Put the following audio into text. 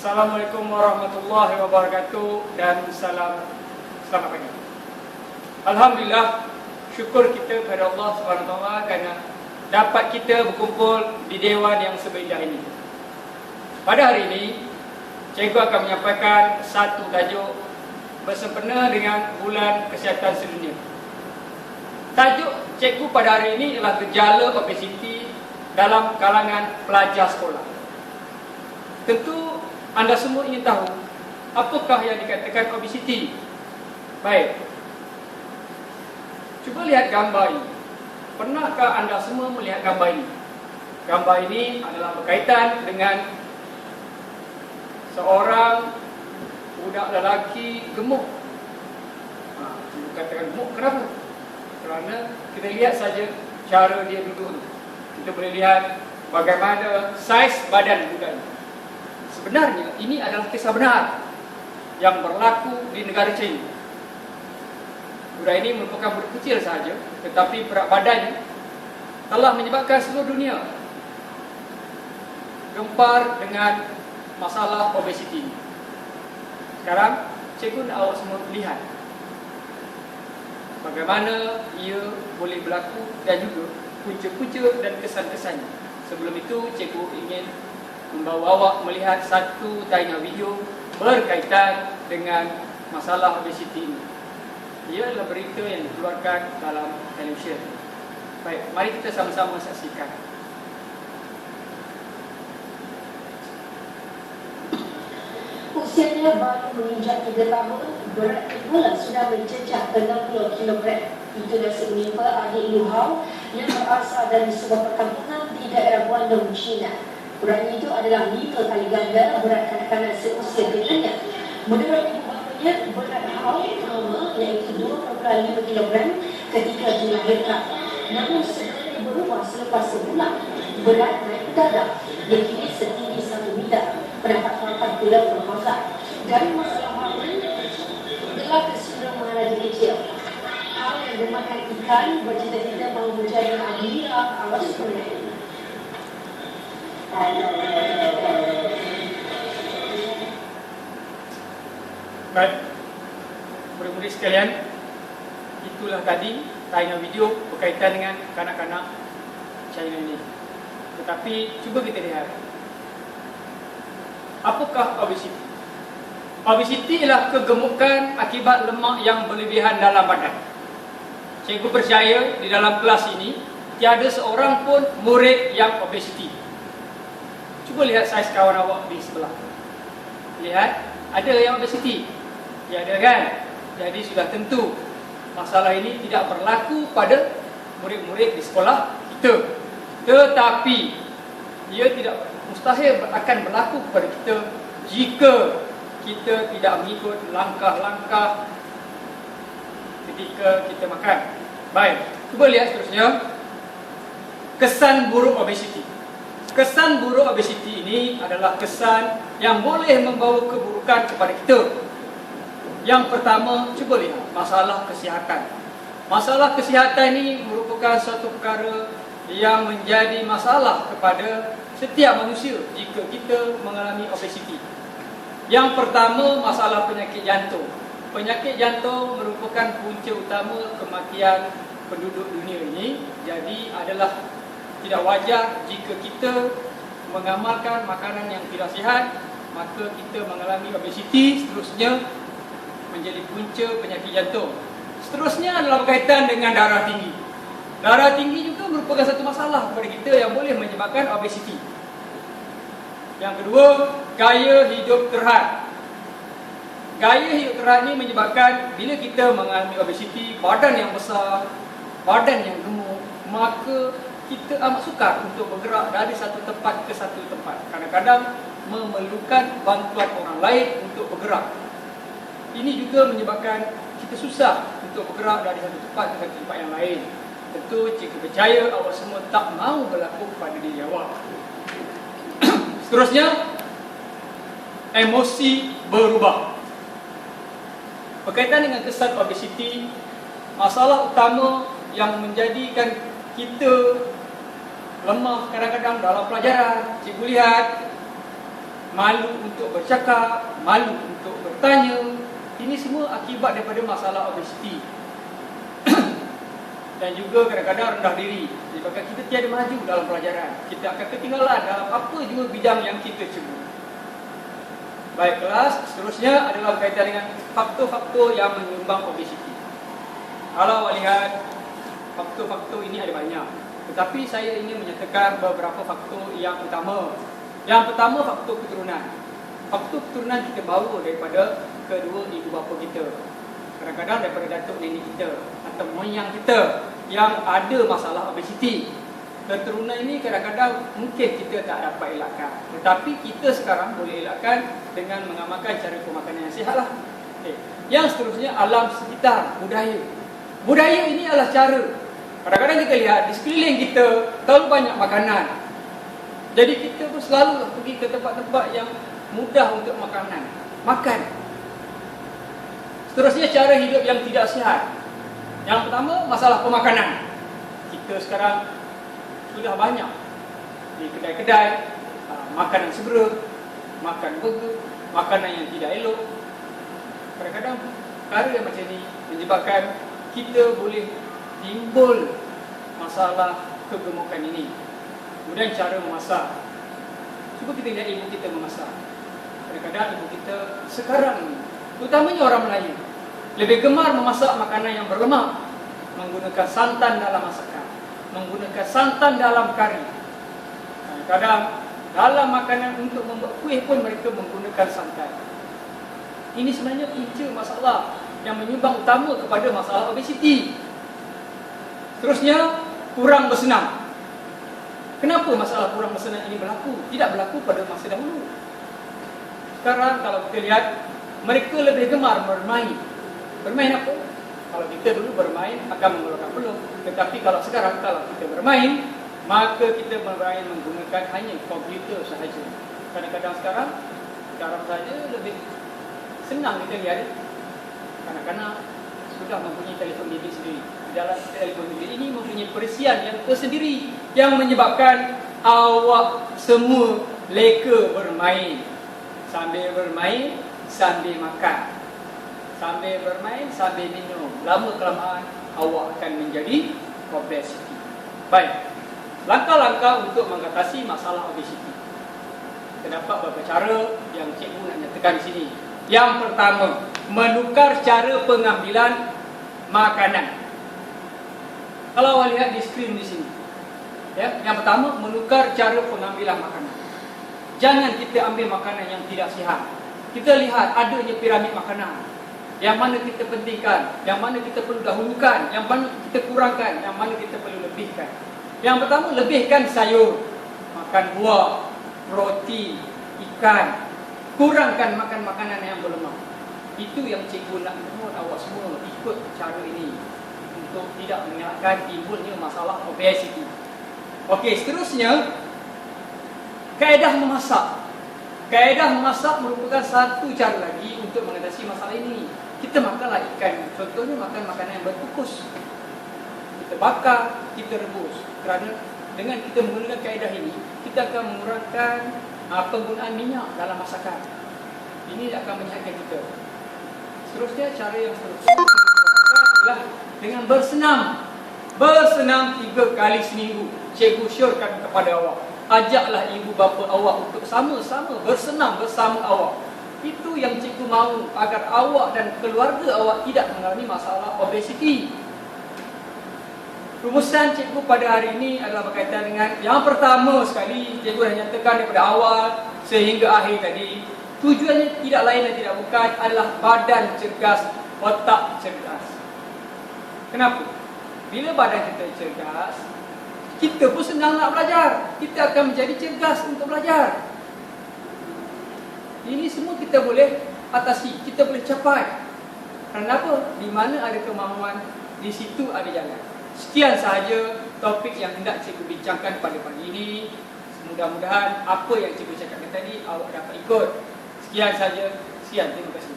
Assalamualaikum warahmatullahi wabarakatuh dan selamat pagi. Alhamdulillah, syukur kita kepada Allah SWT kerana dapat kita berkumpul di Dewan yang seberindah ini. Pada hari ini, cikgu akan menyampaikan satu tajuk bersempena dengan Bulan Kesihatan Sedunia. Tajuk cikgu pada hari ini adalah gejala obesiti dalam kalangan pelajar sekolah. Tentu anda semua ingin tahu apakah yang dikatakan obesiti. Baik, cuba lihat gambar ini. Pernahkah anda semua melihat gambar ini? Gambar ini adalah berkaitan dengan seorang budak lelaki gemuk. Katakan gemuk, kenapa? Kerana kita lihat saja cara dia duduk. Kita boleh lihat bagaimana saiz badan budak ini. Sebenarnya ini adalah kisah benar yang berlaku di negara China. Budak ini merupakan budak kecil sahaja, tetapi berat badannya telah menyebabkan seluruh dunia gempar dengan masalah obesiti ini. Sekarang cikgu nak awak semua lihat bagaimana ia boleh berlaku dan juga punca-punca dan kesan-kesannya. Sebelum itu cikgu ingin membawa awak melihat satu tayangan video berkaitan dengan masalah obesiti ini. Ia adalah berita yang dikeluarkan dalam televisyen. Baik, mari kita sama-sama saksikan. Usianya baru menginjak 3 tahun, beratnya pula sudah mencecah 60 kg. Itu nasi menimpa adik Liu Hao yang berasal dari sebuah perkampungan di daerah Guangdong, China. Beratnya itu adalah 5 kali ganda berat kanak-kanak seusia dengannya. Menurut ibu bapanya, berat Hao normal iaitu 2,5 kg ketika dilahirkan. Namun segera berubah selepas sebulan. Berat naik mendadak, yang kini setinggi 1 meter. Pendapat pakar pula berbangga. Dari masalah Hao adalah kecenderungan mengalami kecil. Hao yang memakan ikan bercita-cita mahu menjadi adira awas sekolah. Baik, murid-murid sekalian, itulah tadi tayangan video berkaitan dengan kanak-kanak China ini. Tetapi cuba kita lihat, apakah obesiti? Obesiti ialah kegemukan akibat lemak yang berlebihan dalam badan. Cikgu percaya di dalam kelas ini tiada seorang pun murid yang obesiti. Cuba lihat saiz kawan awak di sebelah. Lihat, ada yang obesiti. Ya, ada kan? Jadi sudah tentu masalah ini tidak berlaku pada murid-murid di sekolah kita. Tetapi ia tidak mustahil akan berlaku kepada kita jika kita tidak mengikut langkah-langkah ketika kita makan. Baik, cuba lihat seterusnya. Kesan buruk obesiti. Kesan buruk obesiti ini adalah kesan yang boleh membawa keburukan kepada kita. Yang pertama, cuba lihat masalah kesihatan. Masalah kesihatan ini merupakan suatu perkara yang menjadi masalah kepada setiap manusia jika kita mengalami obesiti. Yang pertama, masalah penyakit jantung. Penyakit jantung merupakan punca utama kematian penduduk dunia ini. Jadi adalah tidak wajar jika kita mengamalkan makanan yang tidak sihat, maka kita mengalami obesiti, seterusnya menjadi punca penyakit jantung. Seterusnya adalah berkaitan dengan darah tinggi. Darah tinggi juga merupakan satu masalah kepada kita yang boleh menyebabkan obesiti. Yang kedua, gaya hidup terhad. Gaya hidup terhad ini menyebabkan bila kita mengalami obesiti, badan yang besar, badan yang gemuk, maka kita amat sukar untuk bergerak dari satu tempat ke satu tempat. Kadang-kadang memerlukan bantuan orang lain untuk bergerak. Ini juga menyebabkan kita susah untuk bergerak dari satu tempat ke satu tempat yang lain. Tentu jika percaya awak semua tak mahu berlaku pada diri awak. Seterusnya, emosi berubah. Berkaitan dengan kesan obesiti, masalah utama yang menjadikan kita lemah kadang-kadang dalam pelajaran. Cikgu lihat malu untuk bercakap, malu untuk bertanya. Ini semua akibat daripada masalah obesiti. Dan juga kadang-kadang rendah diri. Sebab kita tiada maju dalam pelajaran. Kita akan ketinggalan dalam apa juga bidang yang kita cuba. Baik, kelas seterusnya adalah berkaitan dengan faktor-faktor yang menyumbang obesiti. Kalau lihat faktor-faktor ini ada banyak, tetapi saya ingin menyatakan beberapa faktor yang utama. Yang pertama, faktor keturunan. Faktor keturunan kita bawa daripada kedua ibu bapa kita, kadang-kadang daripada datuk nenek kita atau moyang kita yang ada masalah obesiti. Keturunan ini kadang-kadang mungkin kita tak dapat elakkan, tetapi kita sekarang boleh elakkan dengan mengamalkan cara pemakanan yang sihat lah. Yang seterusnya, alam sekitar, budaya. Budaya ini adalah cara. Kadang-kadang kita lihat di sekeliling kita terlalu banyak makanan, jadi kita pun selalu pergi ke tempat-tempat yang mudah untuk makan. Seterusnya, cara hidup yang tidak sihat. Yang pertama, masalah pemakanan. Kita sekarang sudah banyak di kedai-kedai makanan segera, makan burger, makanan yang tidak elok. Kadang-kadang perkara yang macam ni menyebabkan kita boleh timbul masalah kegemukan ini. Kemudian cara memasak. Cuba kita lihat ibu kita memasak. Kadang-kadang ibu kita sekarang, terutamanya orang Melayu, lebih gemar memasak makanan yang berlemak, menggunakan santan dalam masakan, menggunakan santan dalam kari. Kadang dalam makanan untuk membuat kuih pun mereka menggunakan santan. Ini sebenarnya punca masalah yang menyumbang utama kepada masalah obesiti. Terusnya, kurang bersenam. Kenapa masalah kurang bersenam ini berlaku? Tidak berlaku pada masa dahulu. Sekarang kalau kita lihat, mereka lebih gemar bermain. Bermain apa? Kalau kita dulu bermain akan mengeluarkan peluh. Tetapi kalau sekarang, kalau kita bermain, maka kita bermain menggunakan hanya komputer sahaja. Kadang-kadang sekarang saja lebih senang kita lihat. Kanak-kanak sudah mempunyai telefon bimbit sendiri. Dalam telefon bimbit ini mempunyai perisian yang tersendiri yang menyebabkan awak semua leka bermain. Sambil bermain, sambil makan. Sambil bermain, sambil minum. Lama-kelamaan awak akan menjadi obesiti. Baik, langkah-langkah untuk mengatasi masalah obesiti. Terdapat beberapa cara yang cikgu nak nyatakan di sini. Yang pertama, menukar cara pengambilan makanan. Kalau awak lihat di skrin di sini, ya, yang pertama, menukar cara pengambilan makanan. Jangan kita ambil makanan yang tidak sihat. Kita lihat adanya piramid makanan. Yang mana kita pentingkan, yang mana kita perlu dahulukan, yang mana kita kurangkan, yang mana kita perlu lebihkan. Yang pertama, lebihkan sayur, makan buah, roti, ikan. Kurangkan makan makanan yang berlemak. Itu yang cikgu nak mohon awak semua ikut cara ini untuk tidak mengelakkan timbulnya masalah obesiti. Okey, seterusnya, kaedah memasak. Kaedah memasak merupakan satu cara lagi untuk mengatasi masalah ini. Kita makanlah ikan, contohnya makan makanan yang berkukus. Kita bakar, kita rebus. Kerana dengan kita menggunakan kaedah ini, kita akan mengurangkan penggunaan minyak dalam masakan. Ini akan menyihatkan kita. Seterusnya, cara yang seterusnya adalah dengan bersenam. Bersenam 3 kali seminggu. Cikgu syorkan kepada awak. Ajaklah ibu bapa awak untuk sama-sama bersenam bersama awak. Itu yang cikgu mahu, agar awak dan keluarga awak tidak mengalami masalah obesiti. Rumusan cikgu pada hari ini adalah berkaitan dengan yang pertama sekali, cikgu dah nyatakan daripada awal sehingga akhir tadi. Tujuannya tidak lain dan tidak bukan adalah badan cergas, otak cergas. Kenapa? Bila badan kita cergas, kita pun senang nak belajar. Kita akan menjadi cergas untuk belajar. Ini semua kita boleh atasi, kita boleh capai. Kenapa? Di mana ada kemahuan, di situ ada jalan. Sekian sahaja topik yang hendak cikgu bincangkan pada pagi ini. Mudah-mudahan apa yang cikgu cakapkan tadi awak dapat ikut. Sekian saja. Sekian, terima kasih.